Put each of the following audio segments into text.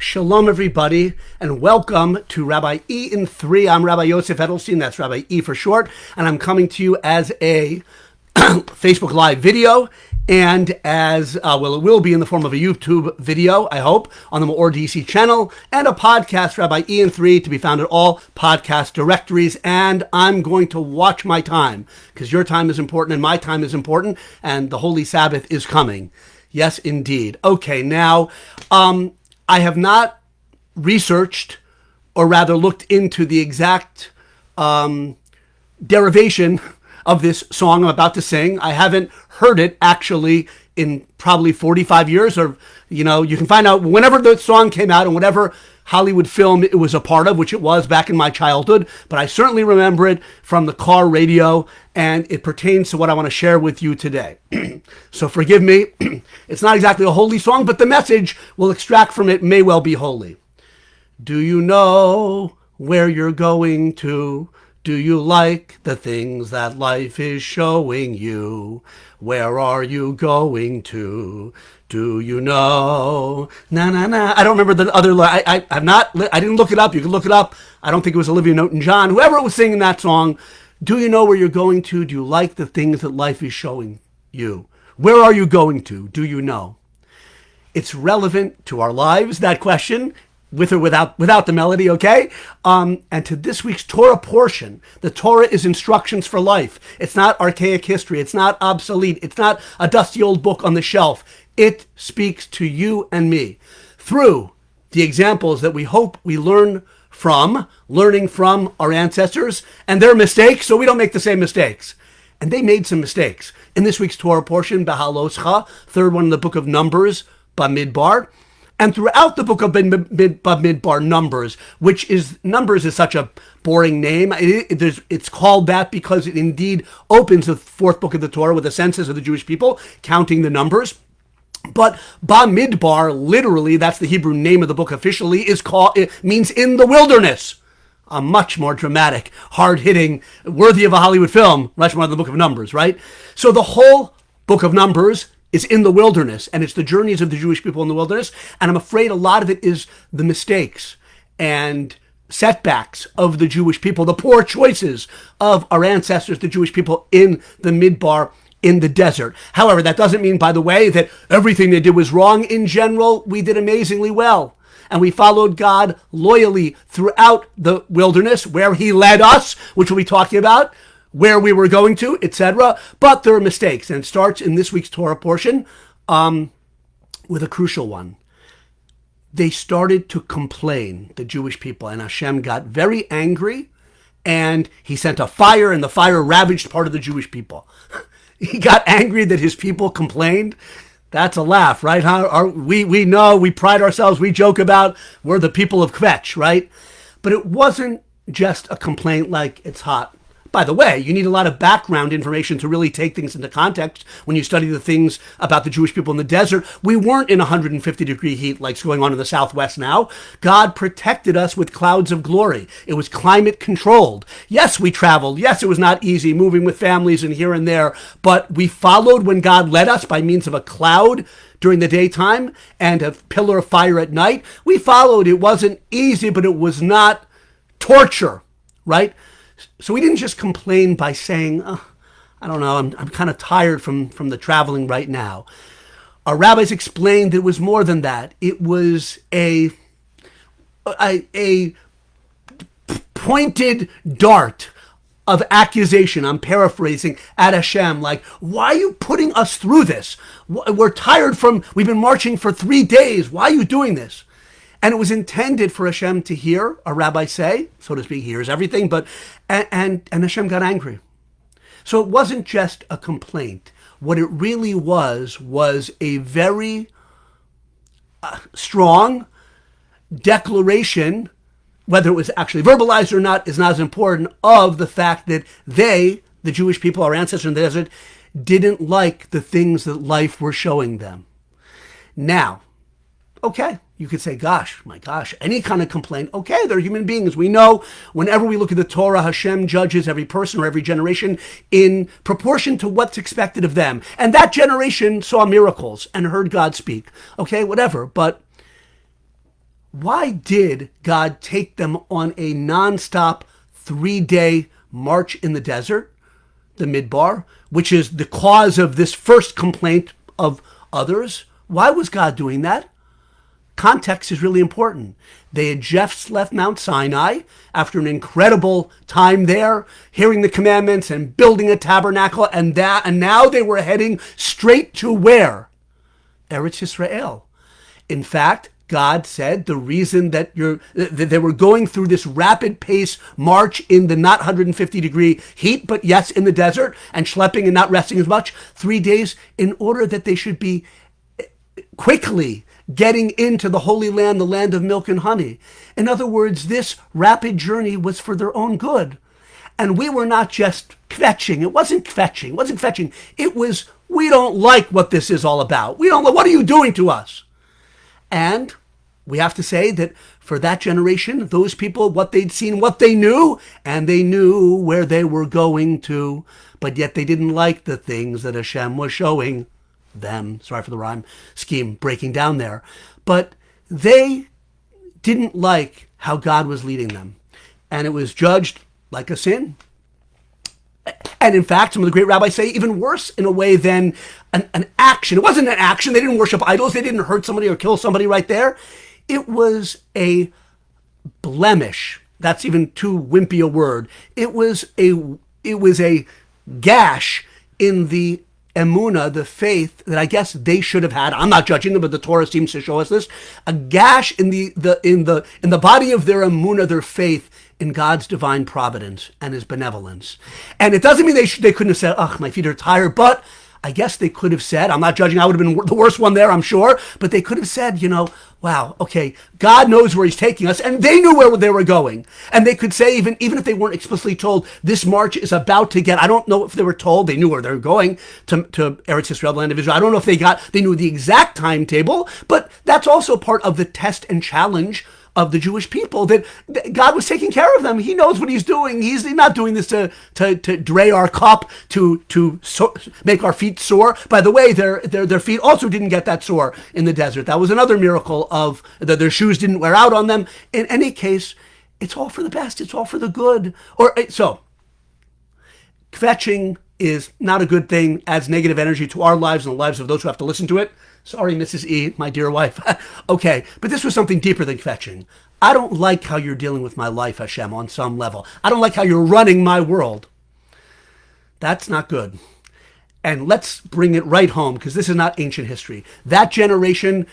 Shalom, everybody, and welcome to Rabbi E in 3. I'm Rabbi Yosef Edelstein, that's Rabbi E for short, and I'm coming to you as a Facebook Live video and as, it will be in the form of a YouTube video, I hope, on the MEOR DC channel, and a podcast, Rabbi E in 3, to be found at all podcast directories. And I'm going to watch my time, because your time is important and my time is important, and the Holy Sabbath is coming. Yes, indeed. Okay, now, I have not researched, or rather looked into the exact derivation of this song I'm about to sing. I haven't heard it actually in probably 45 years, or, you can find out whenever the song came out and whatever Hollywood film it was a part of, which it was back in my childhood, but I certainly remember it from the car radio, and it pertains to what I want to share with you today. So forgive me, it's not exactly a holy song, but the message we'll extract from it may well be holy. Do you know where you're going to? Do you like the things that life is showing you? Where are you going to? Do you know? Na na na. I don't remember the other line. I didn't look it up. You can look it up. I don't think it was Olivia Newton-John. Whoever was singing that song. Do you know where you're going to? Do you like the things that life is showing you? Where are you going to? Do you know? It's relevant to our lives, that question, with or without the melody, okay? And to this week's Torah portion. The Torah is instructions for life. It's not archaic history. It's not obsolete. It's not a dusty old book on the shelf. It speaks to you and me through the examples that we hope we learning from our ancestors and their mistakes, so we don't make the same mistakes. And they made some mistakes. In this week's Torah portion, Beha'aloscha, third one in the book of Numbers, Bamidbar, and throughout the book of Bamidbar, Numbers is such a boring name. It's called that because it indeed opens the fourth book of the Torah with the census of the Jewish people, counting the numbers. But Bamidbar, literally, that's the Hebrew name of the book officially, it means in the wilderness. A much more dramatic, hard-hitting, worthy of a Hollywood film, much more than the book of Numbers, right? So the whole book of Numbers is in the wilderness, and it's the journeys of the Jewish people in the wilderness, and I'm afraid a lot of it is the mistakes and setbacks of the Jewish people, the poor choices of our ancestors, the Jewish people in the Midbar, in the desert. However, that doesn't mean, by the way, that everything they did was wrong. In general, we did amazingly well, and we followed God loyally throughout the wilderness, where he led us, which we'll be talking about, where we were going to, etc. But there are mistakes, and it starts in this week's Torah portion with a crucial one. They started to complain, the Jewish people, and Hashem got very angry, and he sent a fire, and the fire ravaged part of the Jewish people. He got angry that his people complained. That's a laugh, right? We know, we pride ourselves, we joke about, we're the people of Kvetch, right? But it wasn't just a complaint like it's hot. By the way, you need a lot of background information to really take things into context when you study the things about the Jewish people in the desert. We weren't in 150-degree heat like's going on in the Southwest now. God protected us with clouds of glory. It was climate controlled. Yes, we traveled. Yes, it was not easy moving with families and here and there, but we followed when God led us by means of a cloud during the daytime and a pillar of fire at night. We followed. It wasn't easy, but it was not torture, right? So we didn't just complain by saying, I don't know, I'm kind of tired from the traveling right now. Our rabbis explained that it was more than that. It was a pointed dart of accusation, I'm paraphrasing, at Hashem, like, why are you putting us through this? We're tired we've been marching for 3 days. Why are you doing this? And it was intended for Hashem to hear a rabbi say, so to speak, he hears everything, and Hashem got angry. So it wasn't just a complaint. What it really was a very strong declaration, whether it was actually verbalized or not is not as important, of the fact that they, the Jewish people, our ancestors in the desert, didn't like the things that life were showing them. Now, okay, you could say, my gosh, any kind of complaint. Okay, they're human beings. We know whenever we look at the Torah, Hashem judges every person or every generation in proportion to what's expected of them. And that generation saw miracles and heard God speak. Okay, whatever. But why did God take them on a nonstop 3-day march in the desert, the Midbar, which is the cause of this first complaint of others? Why was God doing that? Context is really important. They had just left Mount Sinai after an incredible time there, hearing the commandments and building a tabernacle, and now they were heading straight to where? Eretz Yisrael. In fact, God said the reason that they were going through this rapid pace march in the not 150-degree heat, but yes, in the desert, and schlepping and not resting as much, 3 days, in order that they should be quickly getting into the Holy Land, the land of milk and honey. In other words, this rapid journey was for their own good. And we were not just kvetching. It wasn't kvetching. It was, we don't like what this is all about. We don't like, what are you doing to us? And we have to say that for that generation, those people, what they'd seen, what they knew, and they knew where they were going to, but yet they didn't like the things that Hashem was showing them. Sorry for the rhyme scheme breaking down there. But they didn't like how God was leading them. And it was judged like a sin. And in fact, some of the great rabbis say even worse in a way than an action. It wasn't an action. They didn't worship idols. They didn't hurt somebody or kill somebody right there. It was a blemish. That's even too wimpy a word. It was a gash in the Emunah, the faith that I guess they should have had. I'm not judging them, but the Torah seems to show us this. A gash in the body of their Emunah, their faith in God's divine providence and His benevolence. And it doesn't mean they couldn't have said, "Ugh, my feet are tired," but I guess they could have said, I'm not judging, I would have been the worst one there, I'm sure, but they could have said, wow, okay, God knows where He's taking us, and they knew where they were going. And they could say, even if they weren't explicitly told, this march is about to get, I don't know if they were told, they knew where they were going, to Eretz Yisrael, the land of Israel. I don't know if they knew the exact timetable, but that's also part of the test and challenge of the Jewish people, that God was taking care of them. He knows what He's doing. He's not doing this to dray our cup, to make our feet sore. By the way, their feet also didn't get that sore in the desert. That was another miracle of that their shoes didn't wear out on them. In any case, it's all for the best. It's all for the good. So, kvetching is not a good thing, adds negative energy to our lives and the lives of those who have to listen to it. Sorry, Mrs. E, my dear wife. Okay, but this was something deeper than kvetching. I don't like how you're dealing with my life, Hashem, on some level. I don't like how you're running my world. That's not good. And let's bring it right home, because this is not ancient history. That generation,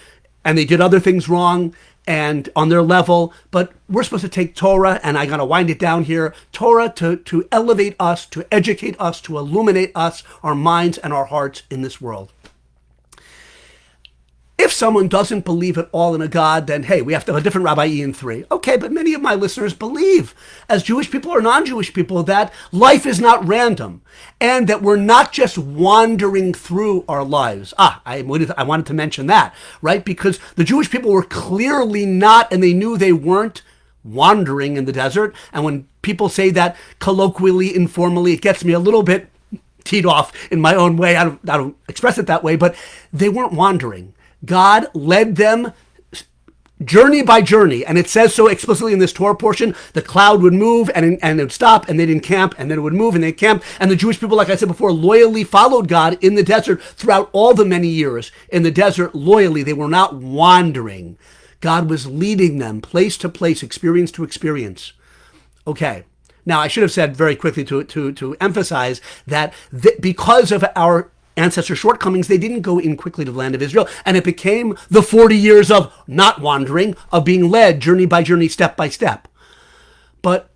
and they did other things wrong and on their level, but we're supposed to take Torah, and I got to wind it down here, Torah to elevate us, to educate us, to illuminate us, our minds and our hearts in this world. If someone doesn't believe at all in a God, then hey, we have to have a different Rabbi E in 3. Okay, but many of my listeners believe, as Jewish people or non-Jewish people, that life is not random and that we're not just wandering through our lives. I wanted to mention that, right? Because the Jewish people were clearly not, and they knew they weren't, wandering in the desert. And when people say that colloquially, informally, it gets me a little bit teed off in my own way. I don't express it that way, but they weren't wandering. God led them journey by journey, and it says so explicitly in this Torah portion. The cloud would move and it would stop, and they'd encamp, and then it would move and they'd camp. And the Jewish people, like I said before, loyally followed God in the desert throughout all the many years. In the desert, loyally, they were not wandering. God was leading them place to place, experience to experience. Okay. Now, I should have said very quickly to emphasize that because of our ancestors' shortcomings, they didn't go in quickly to the land of Israel, and it became the 40 years of not wandering, of being led journey by journey, step by step. But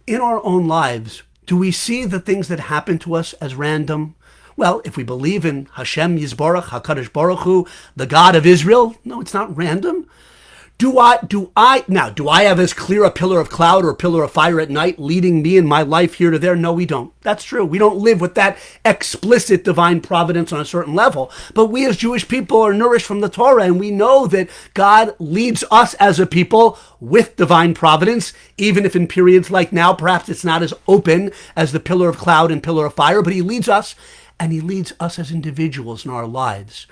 in our own lives, do we see the things that happen to us as random? Well, if we believe in Hashem Yisborach, HaKadosh Baruch Hu, the God of Israel, no, it's not random. Do I have as clear a pillar of cloud or a pillar of fire at night leading me in my life here to there? No, we don't. That's true. We don't live with that explicit divine providence on a certain level. But we as Jewish people are nourished from the Torah, and we know that God leads us as a people with divine providence, even if in periods like now, perhaps it's not as open as the pillar of cloud and pillar of fire, but He leads us, and He leads us as individuals in our lives.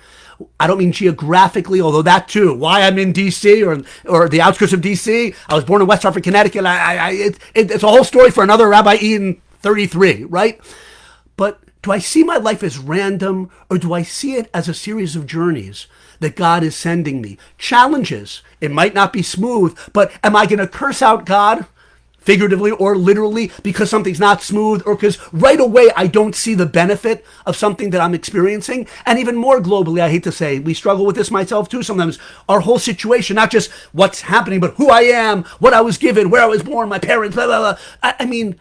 I don't mean geographically, although that too. Why I'm in D.C. or the outskirts of D.C. I was born in West Hartford, Connecticut. It's a whole story for another Rabbi E in 33, right? But do I see my life as random, or do I see it as a series of journeys that God is sending me? Challenges. It might not be smooth, but am I going to curse out God, figuratively or literally, because something's not smooth, or because right away I don't see the benefit of something that I'm experiencing? And even more globally, I hate to say, we struggle with this myself too sometimes. Our whole situation, not just what's happening, but who I am, what I was given, where I was born, my parents, blah, blah, blah. I mean,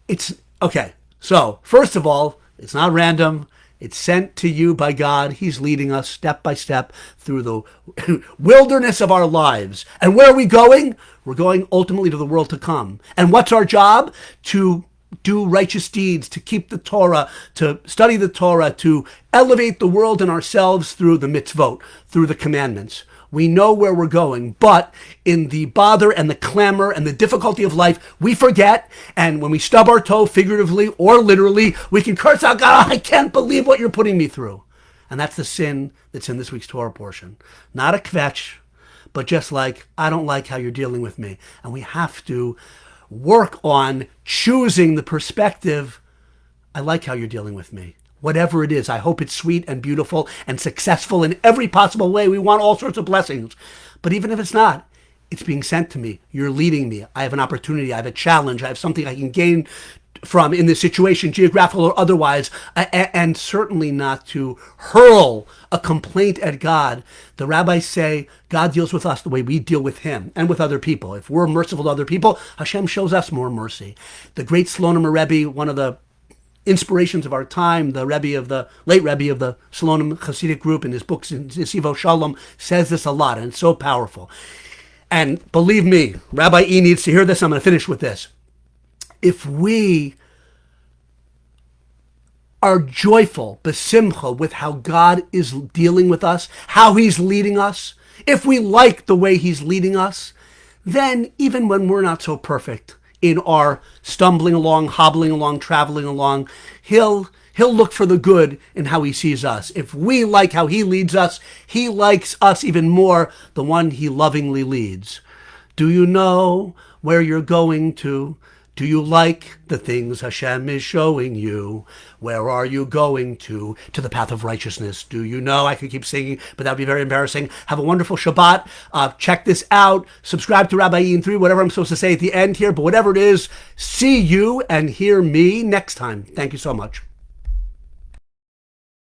it's okay. So, first of all, it's not random. It's sent to you by God. He's leading us step by step through the wilderness of our lives. And where are we going? We're going ultimately to the world to come. And what's our job? To do righteous deeds, to keep the Torah, to study the Torah, to elevate the world and ourselves through the mitzvot, through the commandments. We know where we're going, but in the bother and the clamor and the difficulty of life, we forget. And when we stub our toe, figuratively or literally, we can curse out, God, I can't believe what you're putting me through. And that's the sin that's in this week's Torah portion. Not a kvetch, but just like, I don't like how you're dealing with me. And we have to work on choosing the perspective, I like how you're dealing with me. Whatever it is, I hope it's sweet and beautiful and successful in every possible way. We want all sorts of blessings. But even if it's not, it's being sent to me. You're leading me. I have an opportunity. I have a challenge. I have something I can gain from in this situation, geographical or otherwise, and certainly not to hurl a complaint at God. The rabbis say God deals with us the way we deal with him and with other people. If we're merciful to other people, Hashem shows us more mercy. The great Slonim Rebbe, one of the inspirations of our time, the late Rebbe of the Slonim Hasidic group, in his books in Yeshivo Shalom, says this a lot, and it's so powerful. And believe me, Rabbi E needs to hear this. I'm going to finish with this. If we are joyful, besimcha, with how God is dealing with us, how he's leading us, if we like the way he's leading us, then even when we're not so perfect in our stumbling along, hobbling along, traveling along, he'll look for the good in how he sees us. If we like how he leads us, he likes us even more, the one he lovingly leads. Do you know where you're going to? Do you like the things Hashem is showing you? Where are you going to? To the path of righteousness. Do you know? I could keep singing, but that would be very embarrassing. Have a wonderful Shabbat. Check this out. Subscribe to Rabbi E in 3, whatever I'm supposed to say at the end here. But whatever it is, see you and hear me next time. Thank you so much.